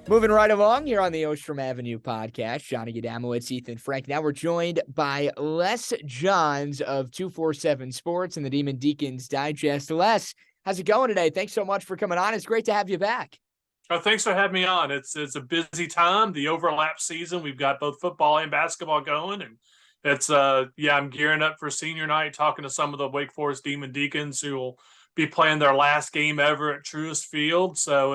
Moving right along here on the Ostrom Avenue podcast, Johnny Gadamowitz, Ethan Frank. Now we're joined by Les Johns of 247 Sports and the Demon Deacons Digest. Les, how's it going today? Thanks so much for coming on. It's great to have you back. Oh, thanks for having me on. It's a busy time, the overlap season. We've got both football and basketball going, and I'm gearing up for senior night, talking to some of the Wake Forest Demon Deacons who will be playing their last game ever at Truist Field. So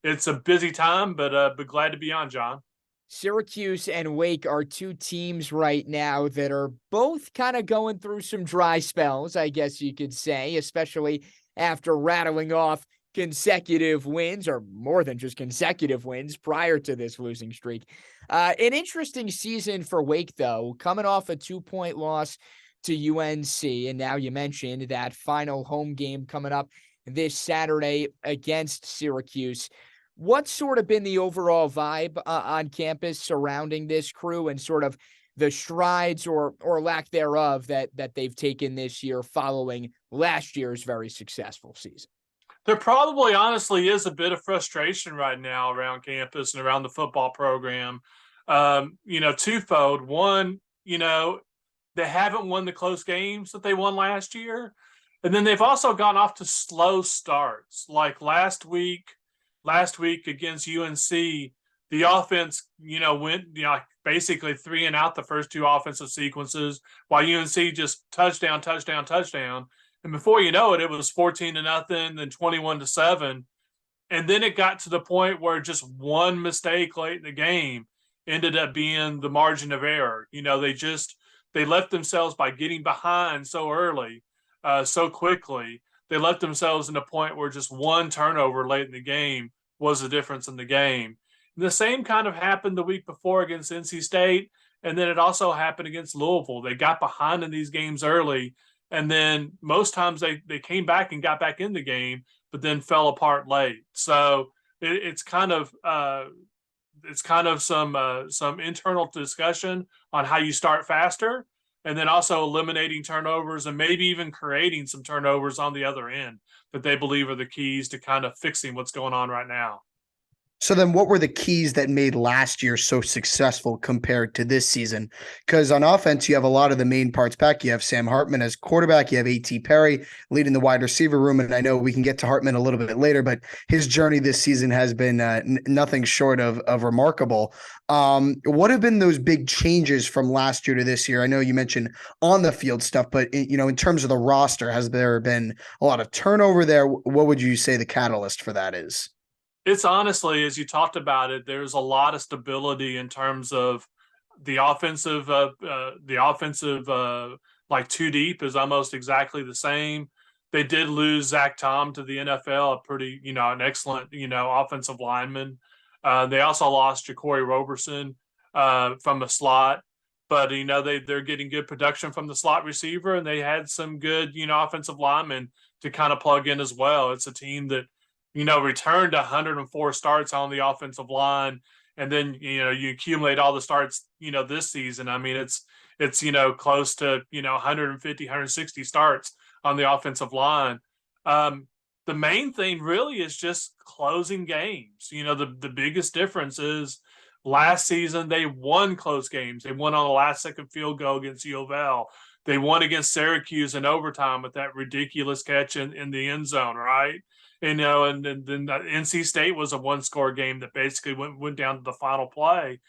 it's a busy time, but glad to be on, John. Syracuse and Wake are two teams right now that are both kind of going through some dry spells, I guess you could say, especially after rattling off consecutive wins, or more than just consecutive wins prior to this losing streak. An interesting season for Wake, though, coming off a 2-point loss to UNC. And now you mentioned that final home game coming up this Saturday against Syracuse. What's sort of been the overall vibe on campus surrounding this crew and sort of the strides or lack thereof that they've taken this year following last year's very successful season? There probably honestly is a bit of frustration right now around campus and around the football program. Twofold. One, they haven't won the close games that they won last year. And then they've also gone off to slow starts. Like last week against UNC, the offense, went, basically 3 and out the first 2 offensive sequences, while UNC just touchdown. And before you know it, it was 14-0, then 21-7. And then it got to the point where just one mistake late in the game ended up being the margin of error. They left themselves by getting behind so early, so quickly. They left themselves in a point where just one turnover late in the game was the difference in the game. And the same kind of happened the week before against NC State, and then it also happened against Louisville. They got behind in these games early, and then most times they came back and got back in the game, but then fell apart late. So it's kind of some internal discussion on how you start faster, and then also eliminating turnovers and maybe even creating some turnovers on the other end that they believe are the keys to kind of fixing what's going on right now. So then what were the keys that made last year so successful compared to this season? Because on offense, you have a lot of the main parts back. You have Sam Hartman as quarterback. You have A.T. Perry leading the wide receiver room. And I know we can get to Hartman a little bit later, but his journey this season has been nothing short of remarkable. What have been those big changes from last year to this year? I know you mentioned on the field stuff, but in terms of the roster, has there been a lot of turnover there? What would you say the catalyst for that is? It's honestly, as you talked about it, there's a lot of stability in terms of the offensive, like 2 deep is almost exactly the same. They did lose Zach Tom to the NFL, a pretty, an excellent, offensive lineman. They also lost Ja'Cory Roberson from the slot, but, they're getting good production from the slot receiver, and they had some good, offensive linemen to kind of plug in as well. It's a team that, returned 104 starts on the offensive line. And then, you accumulate all the starts, this season. I mean, it's close to, 150, 160 starts on the offensive line. The main thing really is just closing games. The biggest difference is last season, they won close games. They won on the last second field goal against U of L. They won against Syracuse in overtime with that ridiculous catch in the end zone, right? And then NC State was a 1-score game that basically went down to the final play.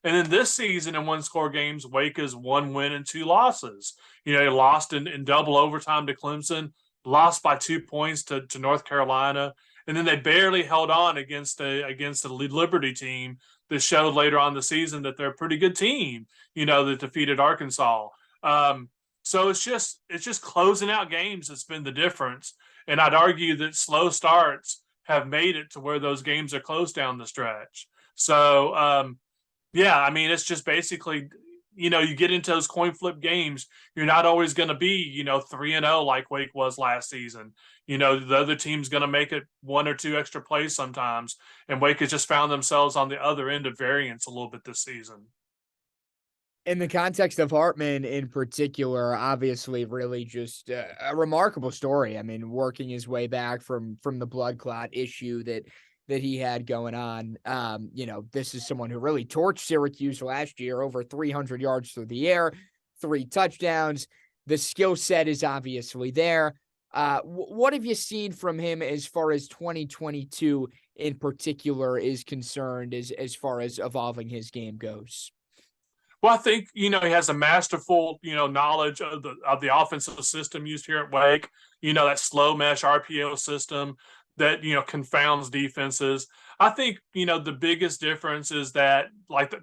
And then this season in 1-score games, Wake is 1 win and 2 losses. They lost in double overtime to Clemson, lost by 2 points to North Carolina, and then they barely held on against a Liberty team that showed later on the season that they're a pretty good team, that defeated Arkansas. So it's just closing out games that's been the difference. And I'd argue that slow starts have made it to where those games are close down the stretch. So, it's just basically, you get into those coin flip games, you're not always going to be, 3-0 like Wake was last season. The other team's going to make it 1 or 2 extra plays sometimes. And Wake has just found themselves on the other end of variance a little bit this season. In the context of Hartman in particular, obviously really just a remarkable story. I mean, working his way back from the blood clot issue that that he had going on. This is someone who really torched Syracuse last year, over 300 yards through the air, 3 touchdowns. The skill set is obviously there. What have you seen from him as far as 2022 in particular is concerned, as far as evolving his game goes? Well, I think, he has a masterful, knowledge of the offensive system used here at Wake, that slow mesh RPO system that, confounds defenses. I think, the biggest difference is that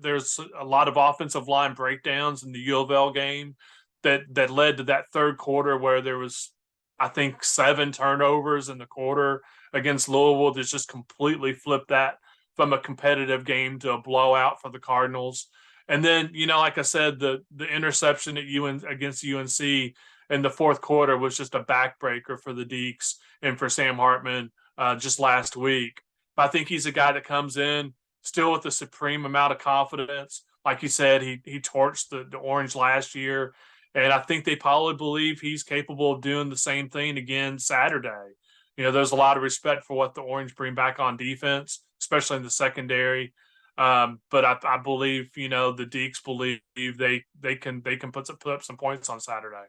there's a lot of offensive line breakdowns in the U of L game that led to that third quarter where there was, I think, 7 turnovers in the quarter against Louisville. That's just completely flipped that from a competitive game to a blowout for the Cardinals. And then, like I said, the interception against UNC in the fourth quarter was just a backbreaker for the Deeks and for Sam Hartman just last week. But I think he's a guy that comes in still with a supreme amount of confidence. Like you said, he torched the Orange last year. And I think they probably believe he's capable of doing the same thing again Saturday. There's a lot of respect for what the Orange bring back on defense, especially in the secondary. But I believe, the Deeks believe they can put up some points on Saturday.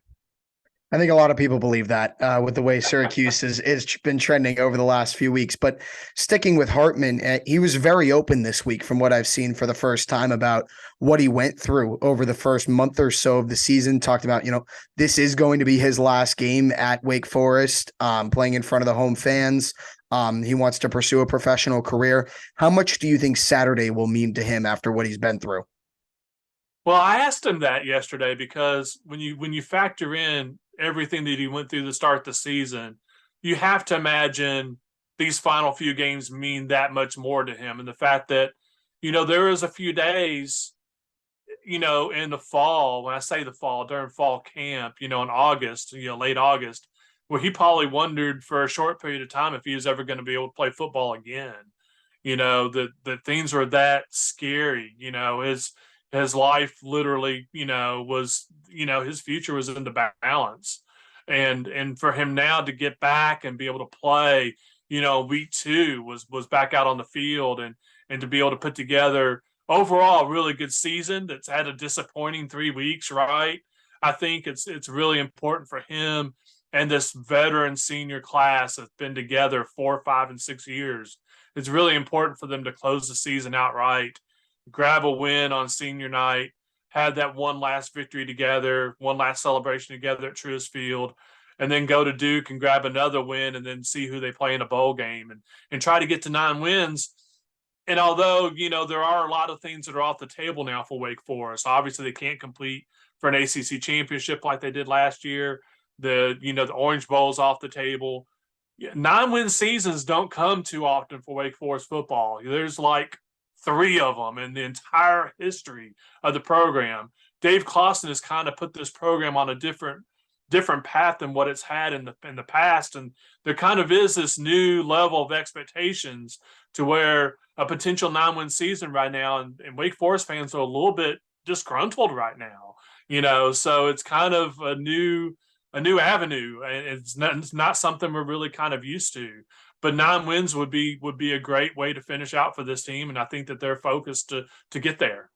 I think a lot of people believe that with the way Syracuse is been trending over the last few weeks. But sticking with Hartman, he was very open this week from what I've seen for the first time about what he went through over the first month or so of the season. Talked about, this is going to be his last game at Wake Forest, playing in front of the home fans. He wants to pursue a professional career. How much do you think Saturday will mean to him after what he's been through? Well, I asked him that yesterday because when you factor in everything that he went through to start the season, you have to imagine these final few games mean that much more to him. And the fact that, there was a few days, in the fall, when I say the fall, during fall camp, in August, late August, where he probably wondered for a short period of time if he was ever going to be able to play football again. That things were that scary. His life literally, was, his future was in the balance. And for him now to get back and be able to play, week 2 was back out on the field and to be able to put together overall a really good season that's had a disappointing 3 weeks, right? I think it's really important for him and this veteran senior class that's been together 4, 5, and 6 years. It's really important for them to close the season out right, grab a win on senior night, had that one last victory together, one last celebration together at Truist Field, and then go to Duke and grab another win and then see who they play in a bowl game and try to get to 9 wins. And although, there are a lot of things that are off the table now for Wake Forest, obviously they can't compete for an ACC championship like they did last year. The Orange Bowl's off the table. 9-win seasons don't come too often for Wake Forest football. There's like 3 of them in the entire history of the program. Dave Clawson has kind of put this program on a different path than what it's had in the past. And there kind of is this new level of expectations to where a potential 9-win season right now, and Wake Forest fans are a little bit disgruntled right now, so it's kind of a new avenue, and it's not something we're really kind of used to. But 9 wins would be a great way to finish out for this team, and I think that they're focused to get there.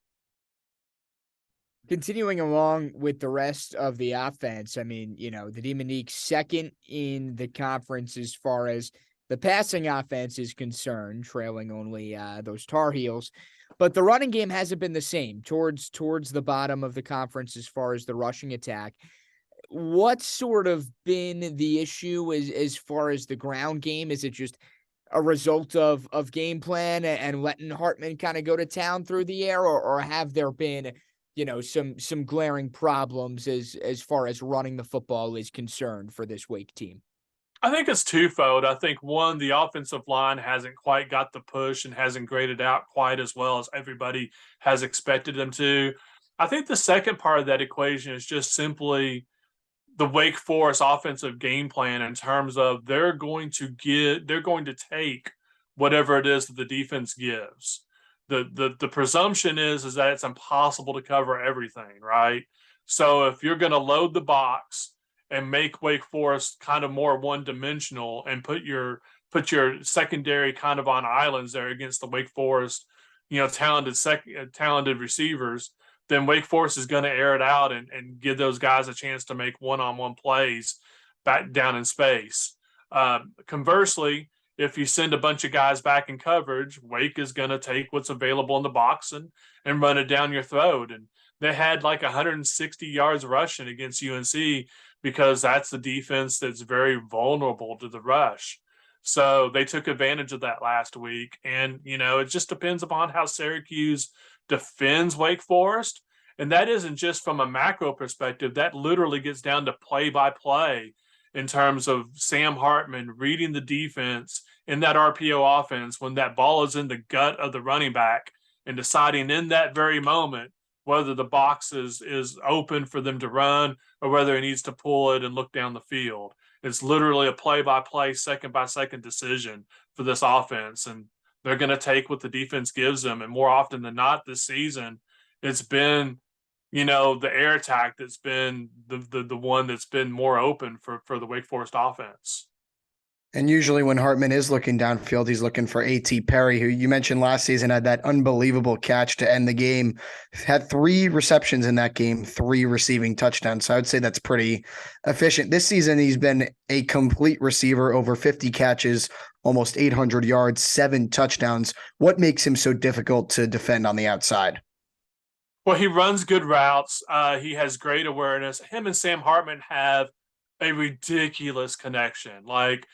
Continuing along with the rest of the offense, I mean, the Demonique second in the conference as far as the passing offense is concerned, trailing only those Tar Heels. But the running game hasn't been the same towards the bottom of the conference as far as the rushing attack. What's sort of been the issue as far as the ground game? Is it just a result of game plan and letting Hartman kind of go to town through the air, or have there been, some glaring problems as far as running the football is concerned for this Wake team? I think it's twofold. I think, one, the offensive line hasn't quite got the push and hasn't graded out quite as well as everybody has expected them to. I think the second part of that equation is just simply the Wake Forest offensive game plan in terms of they're going to take whatever it is that the defense gives. The presumption is that it's impossible to cover everything, right? So if you're going to load the box and make Wake Forest kind of more one-dimensional and put your put your secondary kind of on islands there against the Wake Forest, talented receivers, then Wake Forest is going to air it out and give those guys a chance to make one-on-one plays back down in space. Conversely, if you send a bunch of guys back in coverage, Wake is going to take what's available in the box and run it down your throat. And they had like 160 yards rushing against UNC because that's the defense that's very vulnerable to the rush. So they took advantage of that last week. And, it just depends upon how Syracuse defends Wake Forest. And that isn't just from a macro perspective. That literally gets down to play-by-play in terms of Sam Hartman reading the defense in that RPO offense when that ball is in the gut of the running back and deciding in that very moment whether the box is open for them to run or whether he needs to pull it and look down the field. It's literally a play-by-play, second-by-second decision for this offense, and they're going to take what the defense gives them. And more often than not this season, it's been, the air attack that's been the one that's been more open for the Wake Forest offense. And usually when Hartman is looking downfield, he's looking for A.T. Perry, who you mentioned last season had that unbelievable catch to end the game. Had 3 receptions in that game, 3 receiving touchdowns. So I would say that's pretty efficient. This season, he's been a complete receiver, over 50 catches, almost 800 yards, 7 touchdowns. What makes him so difficult to defend on the outside? Well, he runs good routes. He has great awareness. Him and Sam Hartman have a ridiculous connection. Like,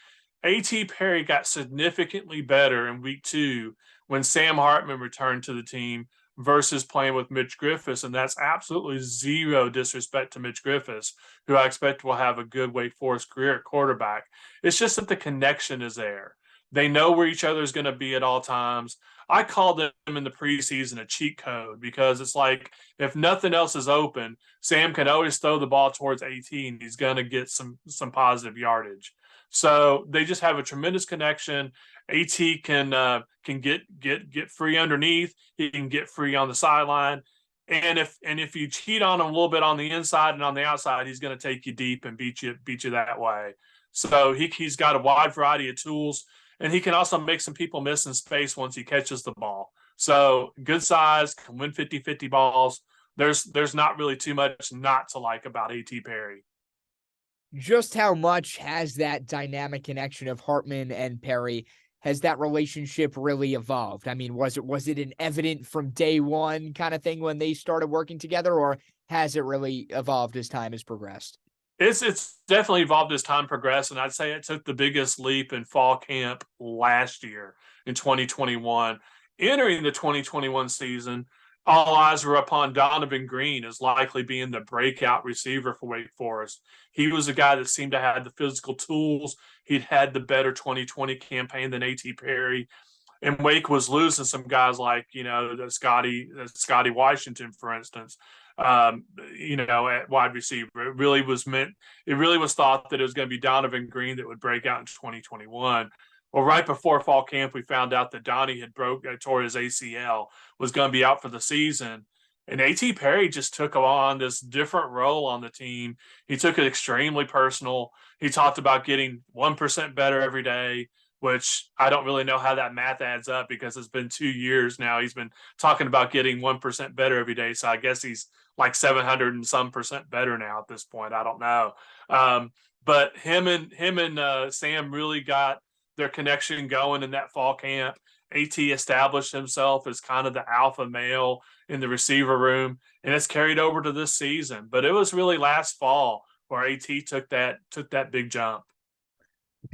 A.T. Perry got significantly better in week 2 when Sam Hartman returned to the team versus playing with Mitch Griffiths. And that's absolutely zero disrespect to Mitch Griffiths, who I expect will have a good Wake Forest career at quarterback. It's just that the connection is there. They know where each other is going to be at all times. I call them in the preseason a cheat code because it's like if nothing else is open, Sam can always throw the ball towards AT and he's going to get some positive yardage. So they just have a tremendous connection. AT can get free underneath. He can get free on the sideline. And if you cheat on him a little bit on the inside and on the outside, he's going to take you deep and beat you that way. So he's got a wide variety of tools. And he can also make some people miss in space once he catches the ball. So good size, can win 50-50 balls. There's not really too much not to like about A.T. Perry. Just how much has that dynamic connection of Hartman and Perry, has that relationship really evolved? I mean, was it an evident from day one kind of thing when they started working together, or has it really evolved as time has progressed? It's definitely evolved as time progressed, and I'd say it took the biggest leap in fall camp last year in 2021. Entering the 2021 season, all eyes were upon Donovan Green as likely being the breakout receiver for Wake Forest. He was a guy that seemed to have the physical tools. He'd had the better 2020 campaign than A.T. Perry. And Wake was losing some guys like, Scotty Washington, for instance. At wide receiver. It really was thought that it was going to be Donovan Green that would break out in 2021. Well, right before fall camp, we found out that Donnie had tore his ACL, was going to be out for the season. And A.T. Perry just took on this different role on the team. He took it extremely personal. He talked about getting 1% better every day, which I don't really know how that math adds up because it's been 2 years now. He's been talking about getting 1% better every day. So I guess he's like 700 and some percent better now at this point. I don't know. But him and Sam really got their connection going in that fall camp. AT established himself as kind of the alpha male in the receiver room, and it's carried over to this season. But it was really last fall where AT took that big jump.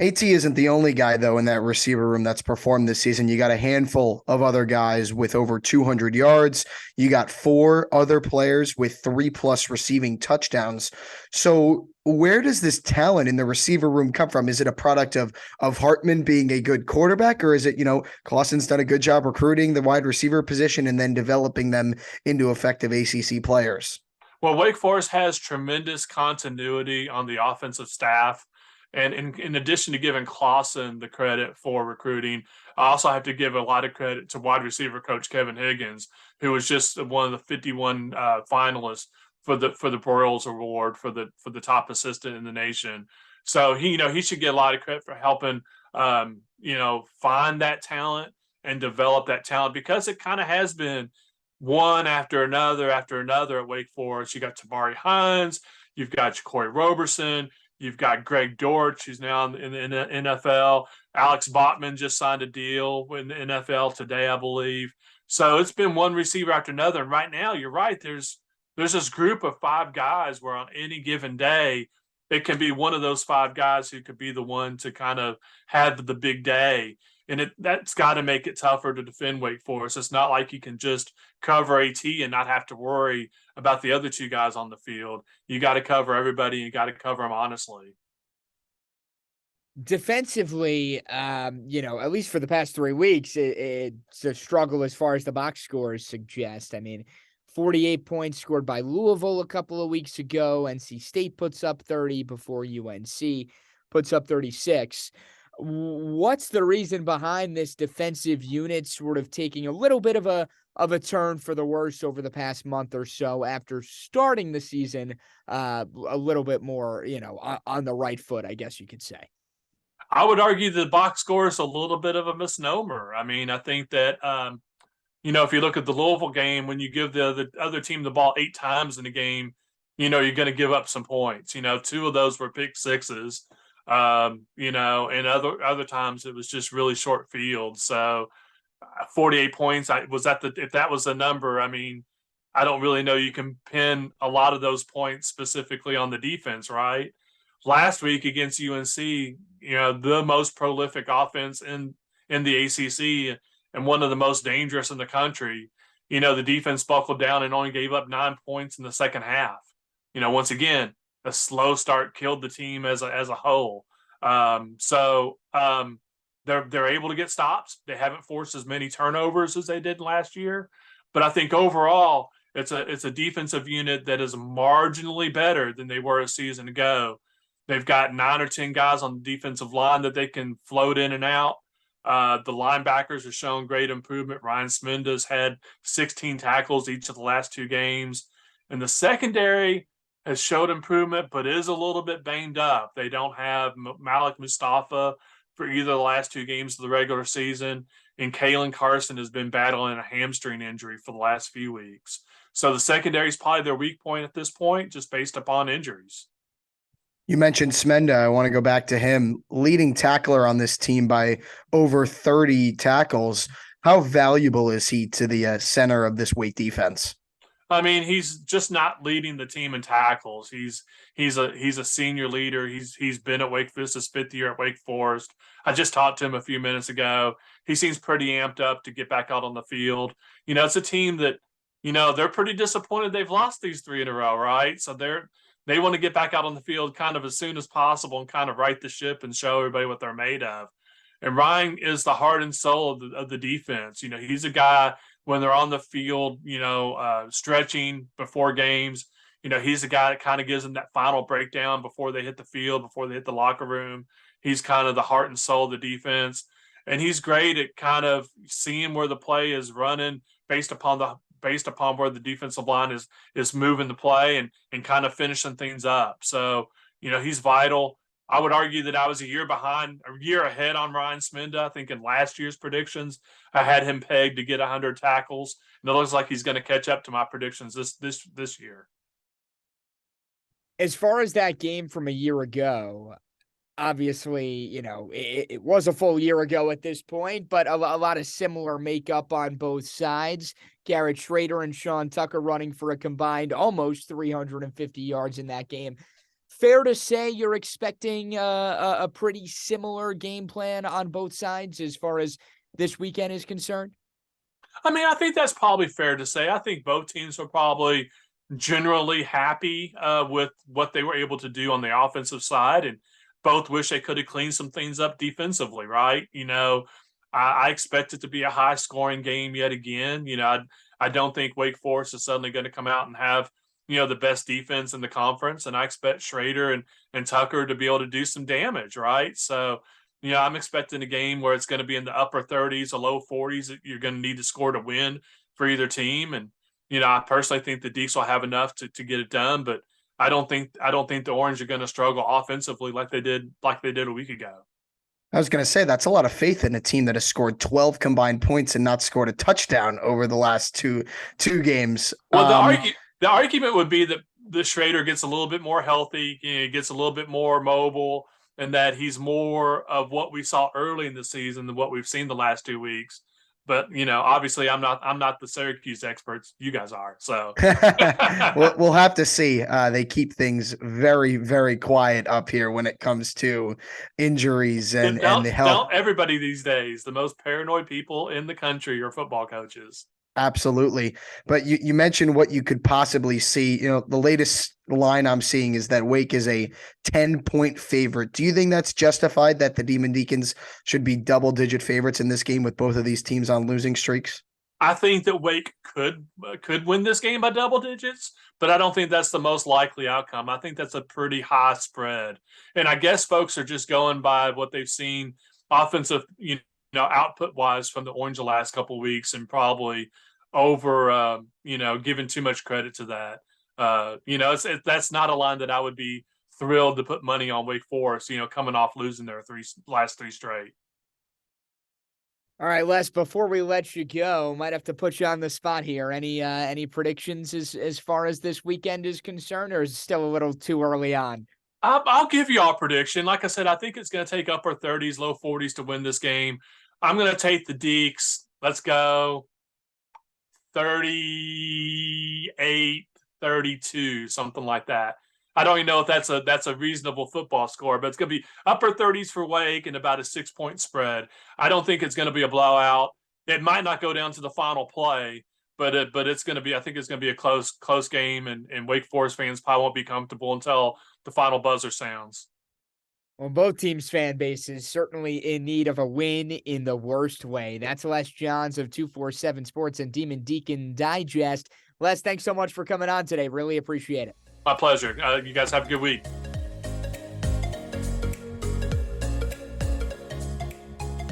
AT isn't the only guy, though, in that receiver room that's performed this season. You got a handful of other guys with over 200 yards. You got 4 other players with 3+ receiving touchdowns. So where does this talent in the receiver room come from? Is it a product of Hartman being a good quarterback, or is it, Clausen's done a good job recruiting the wide receiver position and then developing them into effective ACC players? Well, Wake Forest has tremendous continuity on the offensive staff. And in addition to giving Clausen the credit for recruiting, I also have to give a lot of credit to wide receiver coach Kevin Higgins, who was just one of the 51 finalists for the Broyles Award for the top assistant in the nation. So he should get a lot of credit for helping find that talent and develop that talent, because it kind of has been one after another at Wake Forest. You got Tamari Hines, you've got Jacory Roberson, you've got Greg Dortch, who's now in the NFL. Alex Bachman just signed a deal in the NFL today, I believe. So it's been one receiver after another. And right now, you're right, there's this group of 5 guys where on any given day, it can be one of those 5 guys who could be the one to kind of have the big day. And that's got to make it tougher to defend Wake Forest. It's not like you can just cover AT and not have to worry about the other 2 guys on the field. You got to cover everybody. You got to cover them honestly. Defensively, at least for the past 3 weeks, it's a struggle as far as the box scores suggest. I mean, 48 points scored by Louisville a couple of weeks ago. NC State puts up 30 before UNC puts up 36. What's the reason behind this defensive unit sort of taking a little bit of a turn for the worse over the past month or so after starting the season a little bit more, on the right foot, I guess you could say? I would argue the box score is a little bit of a misnomer. I mean, I think that, if you look at the Louisville game, when you give the other team the ball 8 times in a game, you're going to give up some points. 2 of those were pick sixes, and other times it was just really short field. So 48 points, if that was the number, I mean, I don't really know you can pin a lot of those points specifically on the defense, right? Last week against UNC, the most prolific offense in the ACC and one of the most dangerous in the country. The defense buckled down and only gave up 9 points in the second half. Once again, a slow start killed the team as a whole. They're able to get stops. They haven't forced as many turnovers as they did last year, but I think overall it's a defensive unit that is marginally better than they were a season ago. They've got 9 or 10 guys on the defensive line that they can float in and out. The linebackers have shown great improvement. Ryan Smenda's had 16 tackles each of the last 2 games. And the secondary has showed improvement, but is a little bit banged up. They don't have Malik Mustafa for either of the last 2 games of the regular season. And Kalen Carson has been battling a hamstring injury for the last few weeks. So the secondary is probably their weak point at this point, just based upon injuries. You mentioned Smenda. I want to go back to him, leading tackler on this team by over 30 tackles. How valuable is he to the center of this Wake defense? I mean, he's just not leading the team in tackles. He's a senior leader. He's been at Wake. This is his 5th year at Wake Forest. I just talked to him a few minutes ago. He seems pretty amped up to get back out on the field. It's a team that, they're pretty disappointed they've lost these 3 in a row, right? So they want to get back out on the field kind of as soon as possible and kind of right the ship and show everybody what they're made of. And Ryan is the heart and soul of the defense. He's a guy when they're on the field, stretching before games. He's the guy that kind of gives them that final breakdown before they hit the field, before they hit the locker room. He's kind of the heart and soul of the defense. And he's great at kind of seeing where the play is running based upon where the defensive line is moving the play and kind of finishing things up. So, he's vital. I would argue that I was a year ahead on Ryan Smenda. I think in last year's predictions, I had him pegged to get 100 tackles. And it looks like he's going to catch up to my predictions this year. As far as that game from a year ago, obviously, it was a full year ago at this point, but a lot of similar makeup on both sides. Garrett Schrader and Sean Tucker running for a combined almost 350 yards in that game. Fair to say you're expecting a pretty similar game plan on both sides as far as this weekend is concerned? I mean, I think that's probably fair to say. I think both teams are probably generally happy with what they were able to do on the offensive side, and both wish they could have cleaned some things up defensively, right? I expect it to be a high-scoring game yet again. I don't think Wake Forest is suddenly going to come out and have, the best defense in the conference, and I expect Schrader and Tucker to be able to do some damage, right? So, I'm expecting a game where it's going to be in the upper 30s or low 40s that you're going to need to score to win for either team. And, I personally think the Deeks will have enough to get it done, but I don't think the Orange are going to struggle offensively like they did a week ago. I was going to say that's a lot of faith in a team that has scored 12 combined points and not scored a touchdown over the last two games. Well, the argument would be that the Schrader gets a little bit more healthy, he gets a little bit more mobile, and that he's more of what we saw early in the season than what we've seen the last 2 weeks. But obviously, I'm not the Syracuse experts. You guys are. So we'll have to see. They keep things very, very quiet up here when it comes to injuries and the health. Don't everybody these days, the most paranoid people in the country are football coaches. Absolutely. But you mentioned what you could possibly see. The latest line I'm seeing is that Wake is a 10-point favorite. Do you think that's justified, that the Demon Deacons should be double-digit favorites in this game with both of these teams on losing streaks? I think that Wake could win this game by double digits, but I don't think that's the most likely outcome. I think that's a pretty high spread. And I guess folks are just going by what they've seen offensive, output-wise from the Orange the last couple of weeks, and probably over, giving too much credit to that. That's not a line that I would be thrilled to put money on Wake Forest, coming off losing their last three straight. All right, Les, before we let you go, might have to put you on the spot here. Any predictions as far as this weekend is concerned, or is it still a little too early on? I'll give you a prediction. Like I said, I think it's going to take upper 30s, low 40s to win this game. I'm going to take the Deeks. Let's go 38-32, something like that. I don't even know if that's a reasonable football score, but it's going to be upper 30s for Wake and about a 6-point spread. I don't think it's going to be a blowout. It might not go down to the final play, but it's going to be. I think it's going to be a close game, and Wake Forest fans probably won't be comfortable until the final buzzer sounds. Well, both teams' fan bases certainly in need of a win in the worst way. That's Les Johns of 247 Sports and Demon Deacon Digest. Les, thanks so much for coming on today. Really appreciate it. My pleasure. You guys have a good week.